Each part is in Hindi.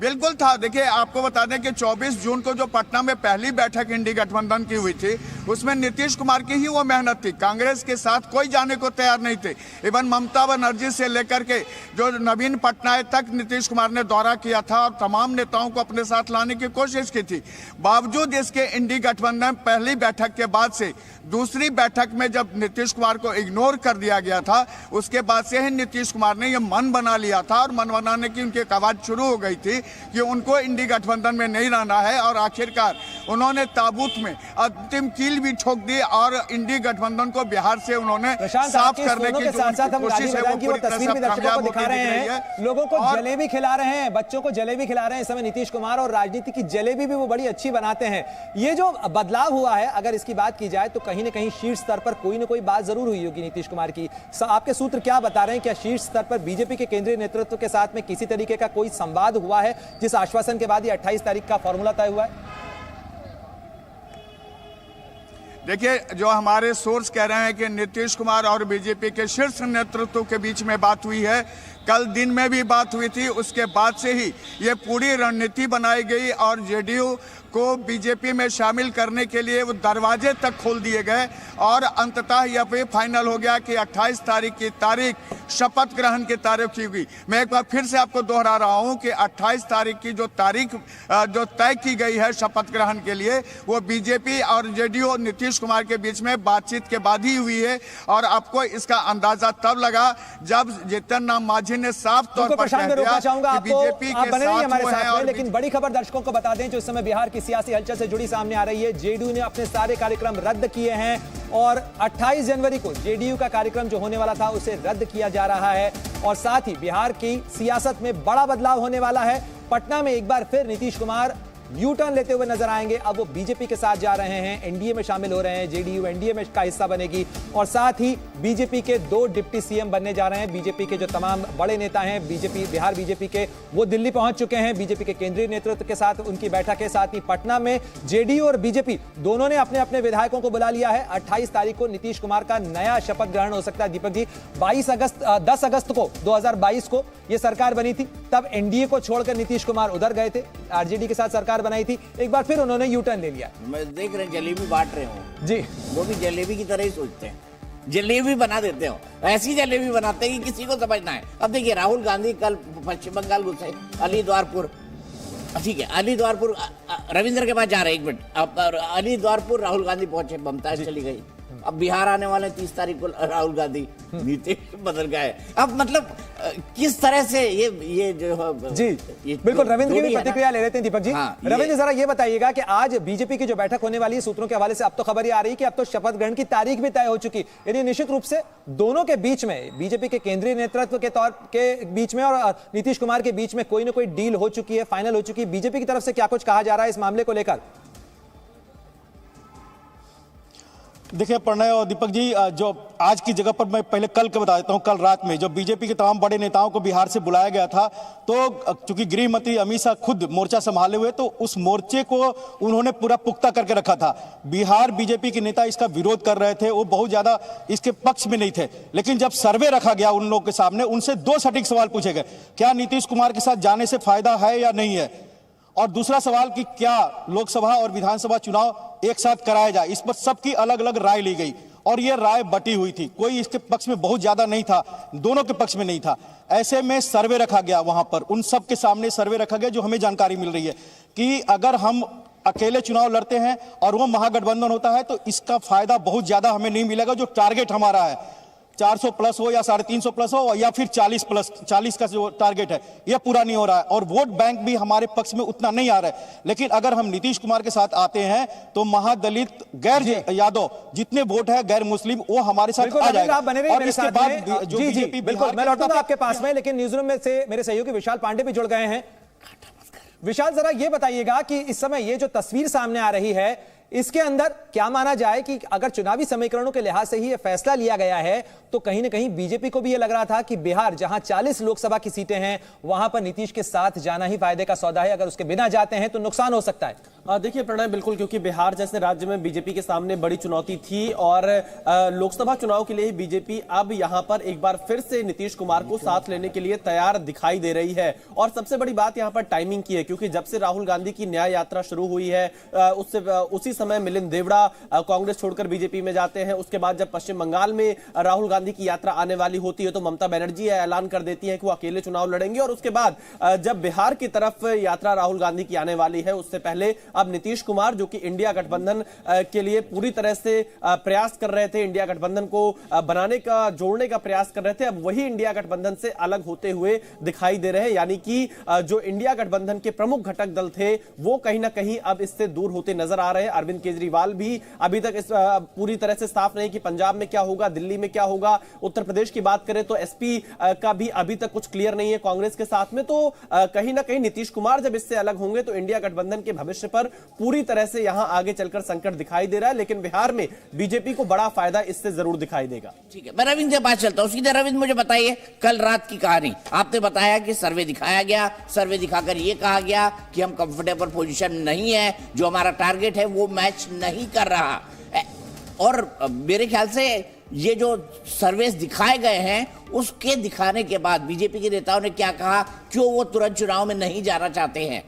बिल्कुल था। देखिए, आपको बता दें कि 24 जून को जो पटना में पहली बैठक इंडी गठबंधन की हुई थी, उसमें नीतीश कुमार की ही वो मेहनत थी। कांग्रेस के साथ कोई जाने को तैयार नहीं थे। इवन ममता बनर्जी से लेकर के जो नवीन पटनायक तक नीतीश कुमार ने दौरा किया था और तमाम नेताओं को अपने साथ लाने की कोशिश की थी। बावजूद इसके इंडी गठबंधन पहली बैठक के बाद से दूसरी बैठक में जब नीतीश कुमार को इग्नोर कर दिया गया था, उसके बाद से ही नीतीश कुमार ने यह मन बना लिया था और मन बनाने की उनकी कवायद शुरू हो गई थी कि उनको इंडी गठबंधन में नहीं रहना है। और आखिरकार उन्होंने ताबूत में अंतिम कील भी ठोक दी और इंडी गठबंधन को बिहार से उन्होंने साफ करने की जो कोशिश है वो पूरी तरह से कामयाब दिखा रहे हैं। लोगों को जलेबी खिला रहे हैं, बच्चों को जलेबी खिला रहे हैं इस समय नीतीश कुमार, और राजनीति की जलेबी भी वो बड़ी अच्छी बनाते हैं। ये जो बदलाव हुआ है, अगर इसकी बात की जाए तो कहीं ना कहीं शीर्ष स्तर पर कोई ना कोई बात जरूर हुई होगी नीतीश कुमार की। आपके सूत्र क्या बता रहे हैं? क्या शीर्ष स्तर पर बीजेपी के केंद्रीय नेतृत्व के साथ में किसी तरीके का कोई संवाद हुआ है, जिस आश्वासन के बाद ये 28 तारीख का फॉर्मूला तय हुआ है? देखिए, जो हमारे सोर्स कह रहे हैं कि नीतीश कुमार और बीजेपी के शीर्ष नेतृत्व के बीच में बात हुई है। कल दिन में भी बात हुई थी। उसके बाद से ही ये पूरी रणनीति बनाई गई और जेडीयू को बीजेपी में शामिल करने के लिए वो दरवाजे तक खोल दिए गए और अंततः यह भी फाइनल हो गया कि 28 तारीख की तारीख शपथ ग्रहण की तारीख की हुई। मैं एक बार फिर से आपको दोहरा रहा हूं कि 28 तारीख की जो तारीख जो तय की गई है शपथ ग्रहण के लिए, वो बीजेपी और जेडीयू नीतीश कुमार के बीच में बातचीत के बाद ही हुई है। और आपको इसका अंदाजा तब लगा जब जीतन राम मांझी ने साफ तौर पर कह दिया कि बीजेपी के साथ वो है। लेकिन बड़ी खबर दर्शकों को बता दें जो इस समय बिहार की सियासी हलचल से जुड़ी सामने आ रही है। जेडीयू ने अपने सारे कार्यक्रम रद्द किए हैं और 28 जनवरी को जेडीयू का कार्यक्रम जो होने वाला था उसे रद्द किया जा रहा है। और साथ ही बिहार की सियासत में बड़ा बदलाव होने वाला है। पटना में एक बार फिर नीतीश कुमार यू टर्न लेते हुए नजर आएंगे। अब वो बीजेपी के साथ जा रहे हैं, एनडीए में शामिल हो रहे हैं। जेडीयू एनडीए में का हिस्सा बनेगी और साथ ही बीजेपी के 2 डिप्टी सीएम बनने जा रहे हैं। बीजेपी के जो तमाम बड़े नेता हैं बिहार बीजेपी के, वो दिल्ली पहुंच चुके हैं बीजेपी के केंद्रीय नेतृत्व के साथ उनकी बैठक के साथ ही पटना में जेडीयू और बीजेपी दोनों ने अपने अपने विधायकों को बुला लिया है। 28 तारीख को नीतीश कुमार का नया शपथ ग्रहण हो सकता है। दीपक जी, 10 अगस्त को 2022 को यह सरकार बनी थी, तब एनडीए को छोड़कर नीतीश कुमार उधर गए थे, आरजेडी के साथ सरकार बनाई थी। एक बार फिर उन्होंने यू टर्न ले लिया। मैं देख रहे जलेबी बांट रहे हो जी, वो भी जलेबी की तरह ही सोचते हैं, जलेबी बना देते हो, ऐसी जलेबी बनाते हैं कि किसी को समझना है। अब देखिए, राहुल गांधी कल पश्चिम बंगाल घुसे, अलीद्वारपुर, ठीक है, अलीद्वारपुर रविंद्र के पास जा रहे, 1 मिनट, अब अलीद्वारपुर राहुल गांधी पहुंचे, ममता चली गई। अब बिहार आने वाले 30 तारीख को राहुल गांधी, नीतीश बदल गए। अब मतलब किस तरह से ये जो जी बिल्कुल, रविंद्र की भी प्रतिक्रिया ले लेते हैं दीपक जी। हाँ, रविंद्र जरा ये बताइएगा कि आज बीजेपी की जो बैठक होने वाली है, सूत्रों के हवाले से अब तो खबर ये आ रही है कि अब तो शपथ ग्रहण की तारीख भी तय हो चुकी, यानी निश्चित रूप से दोनों के बीच में, बीजेपी के केंद्रीय नेतृत्व के तौर के बीच में और नीतीश कुमार के बीच में कोई ना कोई डील हो चुकी है, फाइनल हो चुकी है। बीजेपी की तरफ से क्या कुछ कहा जा रहा है इस मामले को लेकर? देखिए प्रणय और दीपक जी, जो आज की जगह पर मैं पहले कल के बता देता हूं। कल रात में जो बीजेपी के तमाम बड़े नेताओं को बिहार से बुलाया गया था, तो चूंकि गृह मंत्री अमित शाह खुद मोर्चा संभाले हुए, तो उस मोर्चे को उन्होंने पूरा पुख्ता करके रखा था। बिहार बीजेपी के नेता इसका विरोध कर रहे थे, वो बहुत ज्यादा इसके पक्ष में नहीं थे। लेकिन जब सर्वे रखा गया उन लोगों के सामने, उनसे 2 सटीक सवाल पूछे गए, क्या नीतीश कुमार के साथ जाने से फायदा है या नहीं है, और दूसरा सवाल कि क्या लोकसभा और विधानसभा चुनाव एक साथ कराया जाए। इस पर सबकी अलग अलग राय ली गई और यह राय बटी हुई थी, कोई इसके पक्ष में बहुत ज्यादा नहीं था, दोनों के पक्ष में नहीं था। ऐसे में सर्वे रखा गया, वहां पर उन सब के सामने सर्वे रखा गया। जो हमें जानकारी मिल रही है कि अगर हम अकेले चुनाव लड़ते हैं और वो महागठबंधन होता है, तो इसका फायदा बहुत ज्यादा हमें नहीं मिलेगा। जो टारगेट हमारा है 400 प्लस हो या 350 प्लस हो या फिर 40 का जो टारगेट है, यह पूरा नहीं हो रहा है और वोट बैंक भी हमारे पक्ष में उतना नहीं आ रहा है। लेकिन अगर हम नीतीश कुमार के साथ आते हैं तो महादलित, गैर यादव जितने वोट है, गैर मुस्लिम, वो हमारे साथ आ जाएगा। और इसके बाद जो बीजेपी, बिल्कुल मैं लौटूंगा आपके पास में, लेकिन न्यूज़रूम में से मेरे सहयोगी विशाल पांडे भी जुड़ गए हैं। विशाल, जरा ये बताइएगा कि इस समय ये जो तस्वीर सामने आ रही है, इसके अंदर क्या माना जाए कि अगर चुनावी समीकरणों के लिहाज से ही यह फैसला लिया गया है तो कहीं ना कहीं बीजेपी को भी यह लग रहा था कि बिहार जहां 40 लोकसभा की सीटें हैं वहां पर नीतीश के साथ जाना ही फायदे का सौदा है, अगर उसके बिना जाते हैं तो नुकसान हो सकता है। देखिए प्रणय, बिल्कुल, क्योंकि बिहार जैसे राज्य में बीजेपी के सामने बड़ी चुनौती थी और लोकसभा चुनाव के लिए ही बीजेपी अब यहां पर एक बार फिर से नीतीश कुमार को साथ लेने के लिए तैयार दिखाई दे रही है। और सबसे बड़ी बात यहां पर टाइमिंग की है, क्योंकि जब से राहुल गांधी की न्याय यात्रा शुरू हुई है उसी समय मिलिंद देवड़ा कांग्रेस छोड़कर बीजेपी में जाते हैं। उसके बाद जब पश्चिम बंगाल में राहुल गांधी की यात्रा आने वाली होती है तो ममता बनर्जी ऐलान कर देती है कि वो अकेले चुनाव लड़ेंगे। और उसके बाद जब बिहार की तरफ यात्रा राहुल गांधी की आने वाली है उससे पहले अब नीतीश कुमार, जो कि इंडिया गठबंधन के लिए पूरी तरह से प्रयास कर रहे थे, इंडिया गठबंधन को बनाने का, जोड़ने का प्रयास कर रहे थे, अब वही इंडिया गठबंधन से अलग होते हुए दिखाई दे रहे हैं। यानी कि जो इंडिया गठबंधन के प्रमुख घटक दल थे वो कहीं ना कहीं अब इससे दूर होते नजर आ रहे हैं। अरविंद केजरीवाल भी अभी तक इस पूरी तरह से साफ नहीं कि पंजाब में क्या होगा, दिल्ली में क्या होगा। उत्तर प्रदेश की बात करें तो एसपी का भी अभी तक कुछ क्लियर नहीं है कांग्रेस के साथ में। तो कहीं ना कहीं नीतीश कुमार जब इससे अलग होंगे तो इंडिया गठबंधन के भविष्य पर पूरी तरह से यहां आगे चलकर संकट दिखाई दे रहा है। लेकिन बिहार में बीजेपी को बड़ा फायदा इससे जरूर दिखाई देगा। ठीक है, मैं रविंद्र के पास चलता हूं। सीधे रविंद्र, मुझे बताइए कल रात की कहानी। आपने बताया कि सर्वे दिखाया गया, सर्वे दिखाकर यह कहा गया कि हम कंफर्टेबल पोजीशन नहीं है, जो हमारा टारगेट है वो मैच नहीं कर रहा। और मेरे ख्याल से ये जो सर्वेस दिखाए गए हैं उसके दिखाने के बाद बीजेपी के नेताओं ने क्या कहा, क्यों वो तुरंत चुनाव में नहीं जाना चाहते हैं?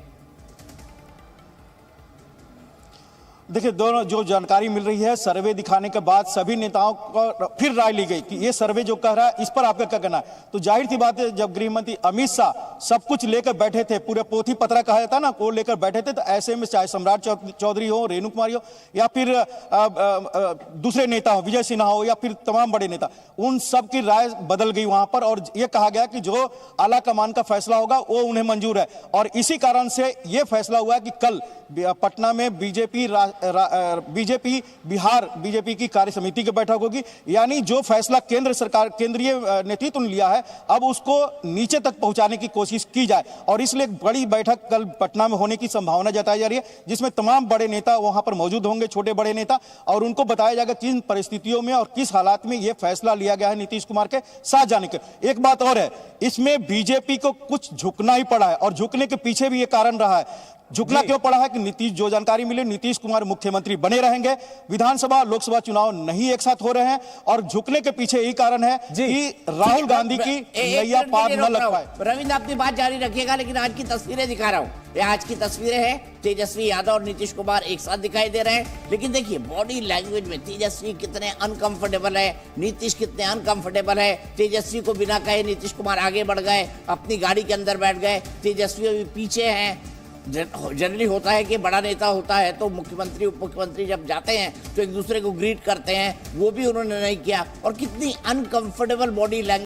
देखिए, दोनों जो जानकारी मिल रही है सर्वे दिखाने के बाद सभी नेताओं को फिर राय ली गई कि ये सर्वे जो कह रहा है इस पर आपका क्या कहना है। तो जाहिर सी बात है, जब गृह मंत्री अमित शाह सब कुछ लेकर बैठे थे, पूरे पोथी पत्रा कहा जाता ना, वो लेकर बैठे थे, तो ऐसे में चाहे सम्राट चौधरी हो, रेणु कुमारी हो या फिर दूसरे नेता हो, विजय सिन्हा हो या फिर तमाम बड़े नेता, उन सब की राय बदल गई वहां पर। और यह कहा गया कि जो आला कमान का फैसला होगा वो उन्हें मंजूर है। और इसी कारण से यह फैसला हुआ कि कल पटना में बीजेपी बिहार बीजेपी की कार्य समिति की बैठक होगी। यानी जो फैसला केंद्र सरकार, केंद्रीय नेतृत्व ने लिया है, अब उसको नीचे तक पहुंचाने की कोशिश की जाए। और इसलिए एक बड़ी बैठक कल पटना में होने की संभावना जताई जा रही है, जिसमें तमाम बड़े नेता वहां पर मौजूद होंगे, छोटे बड़े नेता, और उनको बताया जाएगा किन परिस्थितियों में और किस हालात में यह फैसला लिया गया है नीतीश कुमार के साथ जाने के। एक बात और है, इसमें बीजेपी को कुछ झुकना ही पड़ा है और झुकने के पीछे भी यह कारण रहा है। झुकना क्यों पड़ा है कि नीतीश, जो जानकारी मिले, नीतीश कुमार मुख्यमंत्री बने रहेंगे, विधानसभा लोकसभा चुनाव नहीं एक साथ हो रहे हैं। और झुकने के पीछे यही कारण है कि राहुल गांधी की नैया पार न लग पाए। रविंद्र, अपनी बात जारी रखिएगा, लेकिन आज की तस्वीरें दिखा रहा हूं। ये आज की तस्वीरें हैं, तेजस्वी यादव और नीतीश कुमार एक साथ दिखाई दे रहे हैं। लेकिन देखिए बॉडी लैंग्वेज में तेजस्वी कितने अनकंफर्टेबल है, नीतीश कितने अनकंफर्टेबल है। तेजस्वी को बिना कहे नीतीश कुमार आगे बढ़ गए, अपनी गाड़ी के अंदर बैठ गए, तेजस्वी अभी पीछे हैं। जनरली होता है कि बड़ा नेता होता है तो मुख्यमंत्री उप मुख्यमंत्री जब जाते हैं तो एक दूसरे को ग्रीट करते हैं, वो भी उन्होंने नहीं किया। और कितनी अनकंफर्टेबल बॉडी लैंग्वेज